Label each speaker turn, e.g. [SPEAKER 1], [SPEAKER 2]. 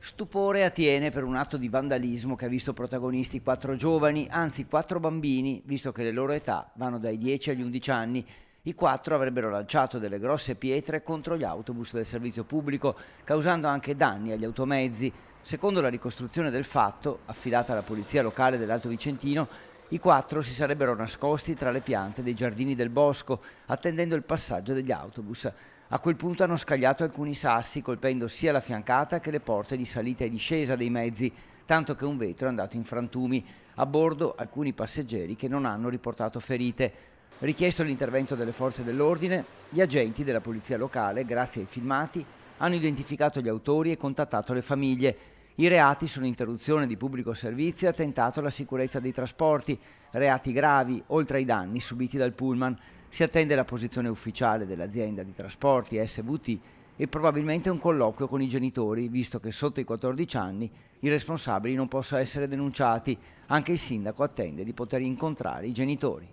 [SPEAKER 1] Stupore a Thiene per un atto di vandalismo che ha visto protagonisti 4 giovani, anzi 4 bambini, visto che le loro età vanno dai 10 agli 11 anni. I 4 avrebbero lanciato delle grosse pietre contro gli autobus del servizio pubblico, causando anche danni agli automezzi. Secondo la ricostruzione del fatto, affidata alla polizia locale dell'Alto Vicentino, i 4 si sarebbero nascosti tra le piante dei giardini del bosco, attendendo il passaggio degli autobus. A quel punto hanno scagliato alcuni sassi, colpendo sia la fiancata che le porte di salita e discesa dei mezzi, tanto che un vetro è andato in frantumi. A bordo alcuni passeggeri che non hanno riportato ferite. Richiesto l'intervento delle forze dell'ordine, gli agenti della polizia locale, grazie ai filmati, hanno identificato gli autori e contattato le famiglie. I reati sono interruzione di pubblico servizio e attentato alla sicurezza dei trasporti, reati gravi, oltre ai danni subiti dal pullman. Si attende la posizione ufficiale dell'azienda di trasporti SVT e probabilmente un colloquio con i genitori, visto che sotto i 14 anni i responsabili non possono essere denunciati. Anche il sindaco attende di poter incontrare i genitori.